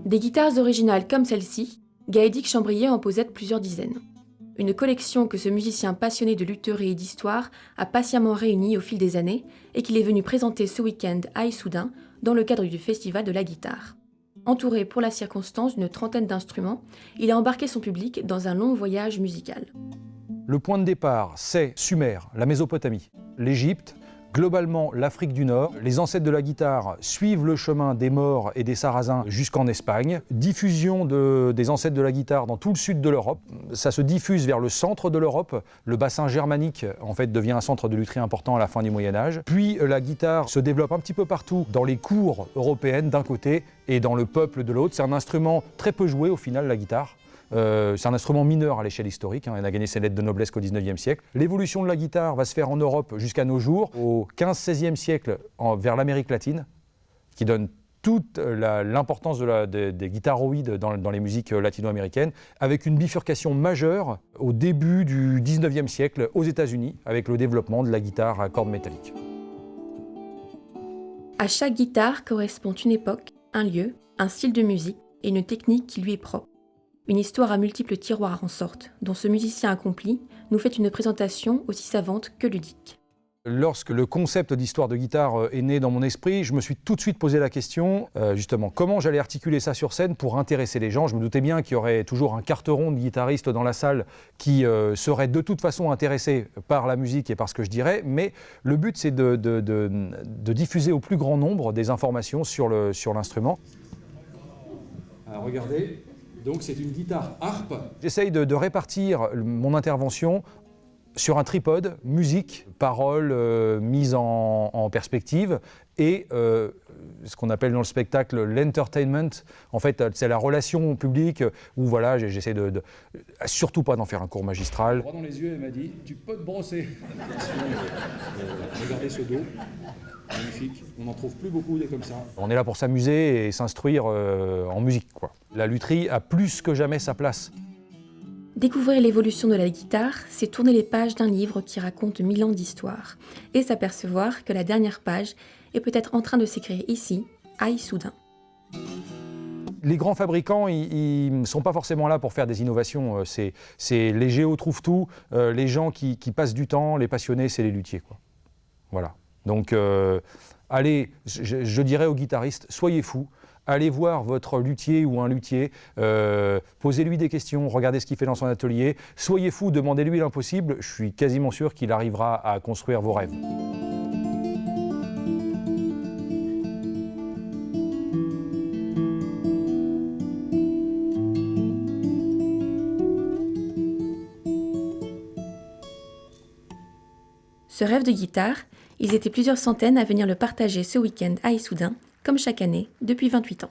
Des guitares originales comme celle-ci, Gaëdic Chambrier en possède plusieurs dizaines. Une collection que ce musicien passionné de lutherie et d'histoire a patiemment réunie au fil des années et qu'il est venu présenter ce week-end à Issoudun dans le cadre du Festival de la guitare. Entouré pour la circonstance d'une trentaine d'instruments, il a embarqué son public dans un long voyage musical. Le point de départ, c'est Sumer, la Mésopotamie, l'Égypte, globalement l'Afrique du Nord. Les ancêtres de la guitare suivent le chemin des Maures et des Sarrasins jusqu'en Espagne. Diffusion des ancêtres de la guitare dans tout le sud de l'Europe. Ça se diffuse vers le centre de l'Europe. Le bassin germanique, en fait, devient un centre de lutherie important à la fin du Moyen-Âge. Puis la guitare se développe un petit peu partout, dans les cours européennes d'un côté et dans le peuple de l'autre. C'est un instrument très peu joué au final, la guitare. C'est un instrument mineur à l'échelle historique, elle n'a gagné ses lettres de noblesse qu'au XIXe siècle. L'évolution de la guitare va se faire en Europe jusqu'à nos jours, au XV-XVIe siècle, vers l'Amérique latine, qui donne toute l'importance des guitaroïdes dans les musiques latino-américaines, avec une bifurcation majeure au début du XIXe siècle aux États-Unis, avec le développement de la guitare à cordes métalliques. À chaque guitare correspond une époque, un lieu, un style de musique et une technique qui lui est propre. Une histoire à multiples tiroirs en sorte, dont ce musicien accompli nous fait une présentation aussi savante que ludique. Lorsque le concept d'histoire de guitare est né dans mon esprit, je me suis tout de suite posé la question, justement, comment j'allais articuler ça sur scène pour intéresser les gens. Je me doutais bien qu'il y aurait toujours un carteron de guitaristes dans la salle qui serait de toute façon intéressé par la musique et par ce que je dirais, mais le but c'est de diffuser au plus grand nombre des informations sur l'instrument. Alors regardez. Donc c'est une guitare harpe. J'essaye de répartir mon intervention sur un tripode, musique, paroles mises en perspective et ce qu'on appelle dans le spectacle l'entertainment. En fait, c'est la relation au public où voilà, j'essaie surtout pas d'en faire un cours magistral. Droit dans les yeux, elle m'a dit, tu peux te brosser. Regardez ce dos. Magnifique, on n'en trouve plus beaucoup des comme ça. On est là pour s'amuser et s'instruire en musique, quoi. La lutherie a plus que jamais sa place. Découvrir l'évolution de la guitare, c'est tourner les pages d'un livre qui raconte 1000 ans d'histoire et s'apercevoir que la dernière page est peut-être en train de s'écrire ici, à Issoudun. Les grands fabricants, ils ne sont pas forcément là pour faire des innovations. C'est les géos trouvent tout, les gens qui passent du temps, les passionnés, c'est les luthiers, quoi. Voilà. Donc, allez, je dirais aux guitaristes, soyez fous, allez voir votre luthier ou un luthier, posez-lui des questions, regardez ce qu'il fait dans son atelier, soyez fous, demandez-lui l'impossible, je suis quasiment sûr qu'il arrivera à construire vos rêves. Ce rêve de guitare, ils étaient plusieurs centaines à venir le partager ce week-end à Issoudun, comme chaque année, depuis 28 ans.